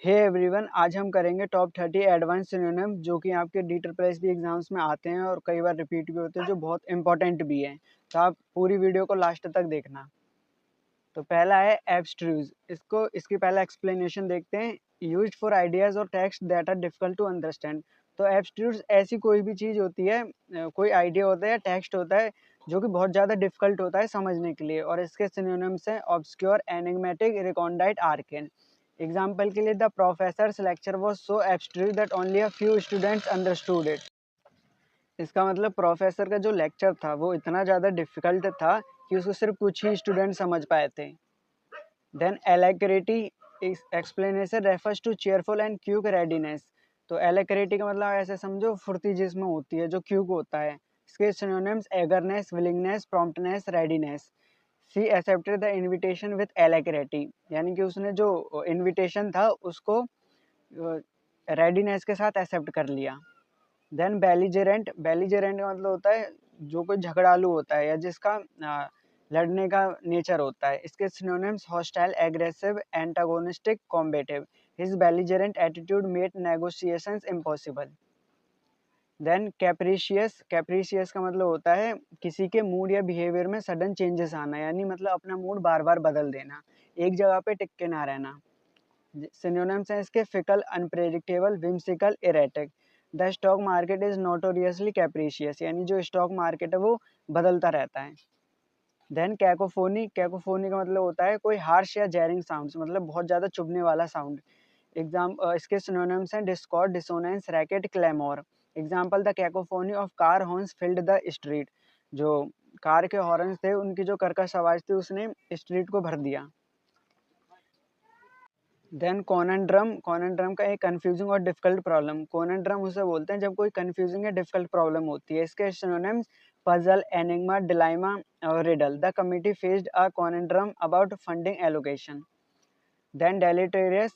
Hey everyone, आज हम करेंगे टॉप 30 एडवांस सिनोनिम जो कि आपके DSSB एग्जाम्स में आते हैं और कई बार रिपीट भी होते हैं, जो बहुत इंपॉर्टेंट भी हैं। तो आप पूरी वीडियो को लास्ट तक देखना। तो पहला है एब्स्ट्रूज। इसकी पहला एक्सप्लेनेशन देखते हैं। यूज्ड फॉर आइडियाज और text that are difficult to understand. तो एब्स्ट्रूज ऐसी कोई भी चीज़ होती है, कोई आइडिया होता है या टेक्स्ट होता है जो कि बहुत ज़्यादा डिफिकल्ट होता है समझने के लिए, और इसके सिनोनिम्स हैं obscure, enigmatic, recondite, arcane. Example के लिए, the professor's lecture was so abstruse that only a few students understood it. इसका मतलब प्रोफेसर का जो लेक्चर था वो इतना ज़्यादा डिफिकल्ट था कि उसको सिर्फ कुछ ही स्टूडेंट समझ पाए थे। Then alacrity explanation refers to cheerful and quick readiness. तो एलेक्रिटी का मतलब ऐसे समझो फुर्ती जिसमें होती है, जो क्यूक होता है। इसके synonyms eagerness, willingness, promptness, readiness. She accepted the invitation with alacrity, यानी कि उसने जो इनविटेशन था उसको रेडीनेस के साथ एक्सेप्ट कर लिया। देन बेलिजेरेंट। बेलिजेरेंट का मतलब होता है जो कोई झगड़ालू होता है या जिसका लड़ने का नेचर होता है। इसके synonyms hostile, aggressive, antagonistic, combative. His belligerent attitude made negotiations impossible. Then capricious. Capricious का मतलब होता है किसी के मूड या बिहेवियर में सडन चेंजेस आना, यानी मतलब अपना मूड बार बार बदल देना, एक जगह पे टिक के ना रहना। सिनोनिम्स हैं इसके fickle, unpredictable, whimsical, erratic. The stock market is notoriously capricious, यानी जो स्टॉक मार्केट है वो बदलता रहता है। Then cacophony. कैकोफोनी का मतलब होता है कोई हार्श या जैरिंग साउंड्स, मतलब बहुत ज़्यादा चुभने वाला साउंड। इसके सिनोनिम्स हैं discord, dissonance, racket, clamour. Example, the cacophony of car horns filled the street. जो कार के हॉर्न्स थे उनकी जो कर्कश आवाज़ थी उसने स्ट्रीट को भर दिया। देन कॉनंड्रम। कॉनंड्रम का एक कंफ्यूजिंग और डिफिकल्ट प्रॉब्लम। कॉनंड्रम उसे बोलते हैं जब कोई कंफ्यूजिंग या डिफिकल्ट प्रॉब्लम होती है। इसके सिनोनिम्स पजल, एनिग्मा, डिलाइमा और riddle. The committee faced a conundrum about funding allocation. Then deleterious,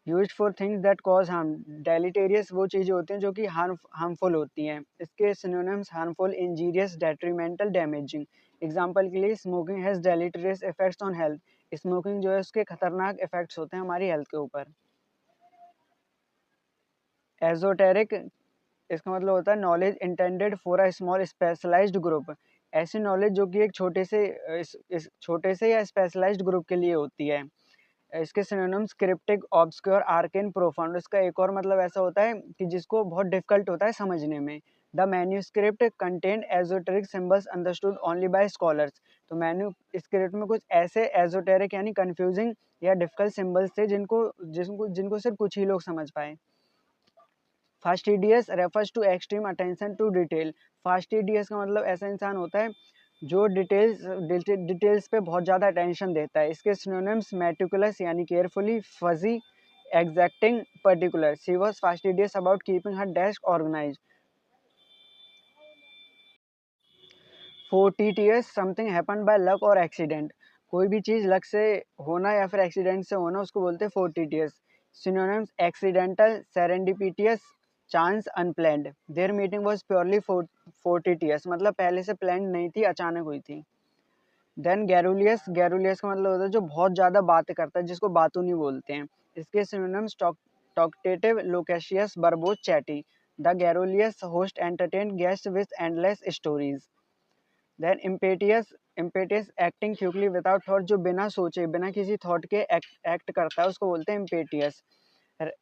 used for things that cause harm. Deleterious वो चीज़ें होती हैं जो कि हार्मफुल होती हैं। इसके synonyms harmful, injurious, detrimental, damaging. Example के लिए, smoking has deleterious effects on health. Smoking जो है उसके खतरनाक इफेक्ट्स होते हैं हमारी हेल्थ के ऊपर। एजोटेरिक, इसका मतलब होता है knowledge intended for a small specialised group. ऐसी नॉलेज जो कि एक छोटे से या स्पेशलाइज्ड ग्रुप के लिए होती है। इसके synonyms cryptic, obscure, arcane, profound. इसका एक और मतलब ऐसा होता है कि जिसको बहुत डिफिकल्ट होता है समझने में। The manuscript contain esoteric symbols understood only by scholars. तो मैन्यूस्क्रिप्ट में कुछ ऐसे एजोटेरिक यानी कंफ्यूजिंग या डिफिकल्ट सिंबल्स थे जिनको जिनको जिनको सिर्फ कुछ ही लोग समझ पाए। Fastidious refers to extreme attention to detail. Fastidious का मतलब ऐसा इंसान होता है जो डिटेल्स पे बहुत ज़्यादा अटेंशन देता है। इसके सिनोनिम्स मेटिकुलस यानी carefully, fussy, exacting, particular. She was fastidious about keeping her desk organize. Fortuitous, something happen by luck और एक्सीडेंट। कोई भी चीज़ लक से होना या फिर एक्सीडेंट से होना उसको बोलते हैं fortuitous. Synonyms accidental, serendipitous, chance, unplanned. Their meeting was purely fortuitous, मतलब पहले से प्लान नहीं थी, अचानक हुई थी। देन गैरुलियस। गैरुलियस का मतलब होता है जो बहुत ज़्यादा बातें करता है, जिसको बातूनी बोलते हैं। इसके synonyms talkative, loquacious, verbose, chatty. The garrulous host entertain guest with endless stories. Then impetuous acting quickly without thought, जो बिना सोचे बिना किसी थॉट के एक्ट करता है उसको बोलते हैं इम्पेटियस।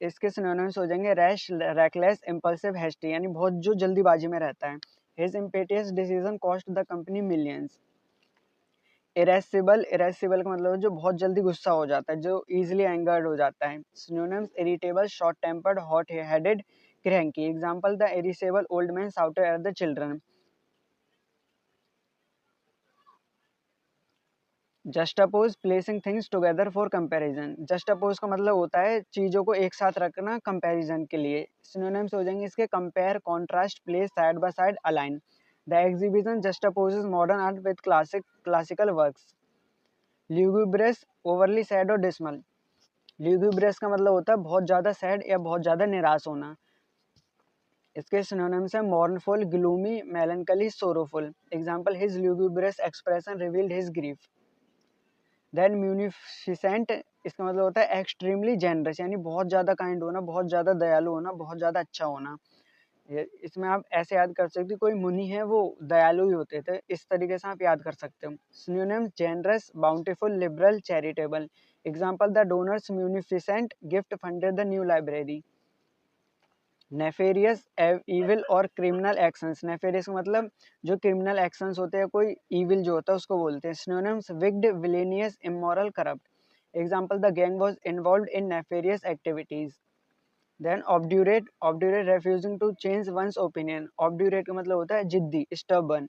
इसके सिनोनिम्स हो जाएंगे रैश, रैकलेस, इम्पल्सिव, हेस्टी, यानी बहुत जो जल्दीबाजी में रहता है। His impetuous decision cost the company millions. Irascible. Irascible का मतलब है जो बहुत जल्दी गुस्सा हो जाता है, जो इजीली एंगर्ड हो जाता है। Synonyms irritable, short tempered, hot headed, cranky. Example, the irritable old man shouted at the children. Juxtapose, placing things together for comparison. Juxtapose का मतलब होता है चीज़ों को एक साथ रखना कंपैरिजन के लिए। सिनोनिम्स हो जाएंगे इसके compare, contrast, place side by side, align. The exhibition juxtaposes modern art with classical works. Lugubrious, overly sad और डिसमल। ल्यूगुब्रियस का मतलब होता है बहुत ज़्यादा सैड या बहुत ज़्यादा निराश होना। इसके सिनोनिम्स हैं mournful, gloomy, melancholy, sorrowful. Example, his lugubrious expression revealed his grief. Then munificent, इसका मतलब होता है एक्सट्रीमली जेनरस, यानी बहुत ज़्यादा काइंड होना, बहुत ज़्यादा दयालु होना, बहुत ज़्यादा अच्छा होना। इसमें आप ऐसे याद कर सकते हो, कोई मुनि है वो दयालु ही होते थे, इस तरीके से आप याद कर सकते हो। Synonyms generous, bountiful, liberal, charitable. Example the donor's munificent gift funded the new library. Nefarious, evil और क्रिमिनल एक्शंस। नेफेरियस का मतलब जो क्रिमिनल एक्शंस होते हैं, कोई इविल जो होता है उसको बोलते हैं। Synonyms wicked, villainous, immoral, corrupt. Example the gang was involve in nefarious activities. Then obdurate, obdurate refusing to change one's opinion. Obdurate का मतलब होता है जिद्दी, stubborn.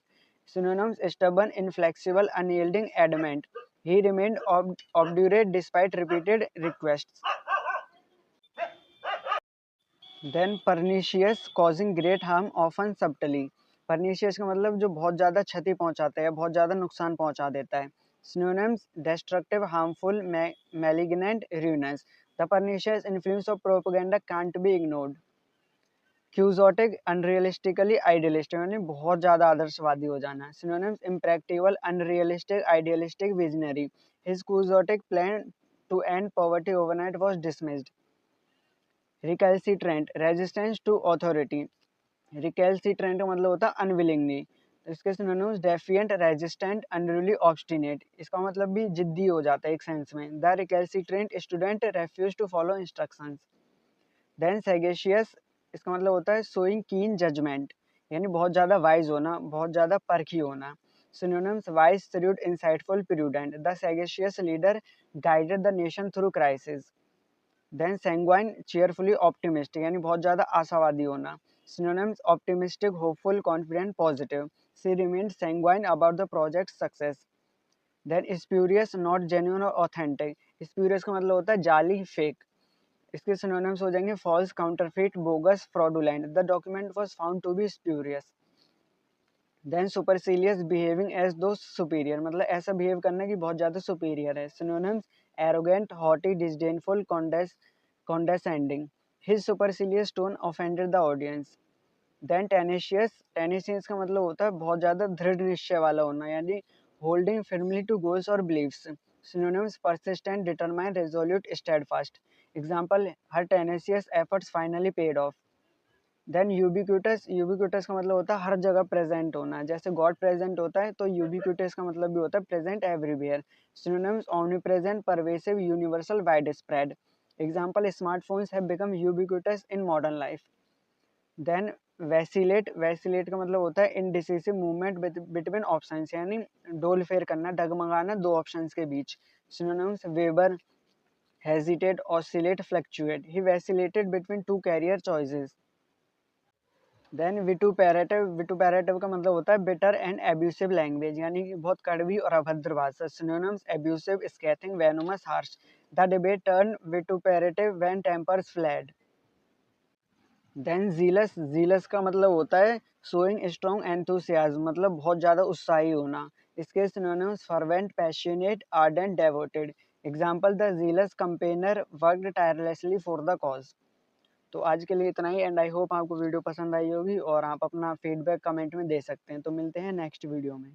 Synonyms stubborn, inflexible, unyielding, adamant. He remained obdurate despite repeated requests. Then pernicious, causing great harm often subtly. Pernicious का मतलब जो बहुत ज़्यादा क्षति पहुंचाता है, बहुत ज़्यादा नुकसान पहुंचा देता है। Synonyms destructive, harmful, malignant, ruinous. The pernicious influence of propaganda can't be ignored. Quixotic, unrealistically idealistic, यानी बहुत ज़्यादा आदर्शवादी हो जाना। Synonyms impractical, unrealistic, idealistic, visionary. His quixotic plan to end poverty overnight was dismissed. Recalcitrant, resistance to authority. Recalcitrant का मतलब होता है अनविलिंगली। इसके synonyms defiant, resistant, unruly, obstinate. इसका मतलब भी जिद्दी हो जाता है एक सेंस में। The recalcitrant student refuse to follow instructions. Then sagacious, इसका मतलब होता है शोइंग कीन जजमेंट, यानी बहुत ज़्यादा वाइज होना, बहुत ज़्यादा परखी होना। Synonyms wise, shrewd, insightful, prudent. The sagacious leader guided the nation through crisis. Then sanguine, cheerfully optimistic, यानी बहुत ज़्यादा आशावादी होना। Synonyms optimistic, hopeful, confident, positive. She remained sanguine about the project success. Then spurious, not genuine और authentic. Spurious का मतलब होता है जाली, फेक। इसके सिनोनिम्स हो जाएंगे false, counterfeit, bogus, fraudulent. The document was found to be spurious. Then supercilious, behaving as though superior, मतलब ऐसा बिहेव करना कि बहुत ज़्यादा सुपीरियर है। Synonyms arrogant, haughty, disdainful, condescending. His supercilious tone offended the audience. Then tenacious, tenacious का मतलब होता है बहुत ज़्यादा दृढ़ निश्चय वाला होना, यानी holding firmly to goals or beliefs. Synonyms persistent, determined, resolute, steadfast. Example, her tenacious efforts finally paid off. Then ubiquitous, ubiquitous का मतलब होता है हर जगह प्रेजेंट होना, जैसे गॉड प्रेजेंट होता है तो यूबिक्यूटस का मतलब भी होता है present everywhere. Synonyms omnipresent, pervasive, universal, widespread. Example, smartphones have become ubiquitous in modern life. Then vacillate, vacillate का मतलब होता है इनडिसिसिव मूवमेंट बिटवीन ऑप्शंस, यानी डोल फेर करना, डगमगाना दो ऑप्शंस के बीच। Synonyms waver, hesitate, oscillate, fluctuate. He vacillated between two career choices. Then vituperative, vituperative का मतलब होता है बिटर एंड एब्यूसिव लैंग्वेज, यानी कि बहुत कड़वी और अभद्र भाषा। Synonyms abusive, scathing, venomous, harsh. The debate turn vituperative when tempers flared. Then zealous, zealous का मतलब होता है शोइंग स्ट्रॉन्ग एंथुसियाज्म, मतलब बहुत ज़्यादा उत्साही होना। इसके synonyms fervent, passionate, ardent, devoted. Example, the zealous campaigner worked tirelessly for the cause. तो आज के लिए इतना ही, एंड आई होप आपको वीडियो पसंद आई होगी और आप अपना फीडबैक कमेंट में दे सकते हैं। तो मिलते हैं नेक्स्ट वीडियो में।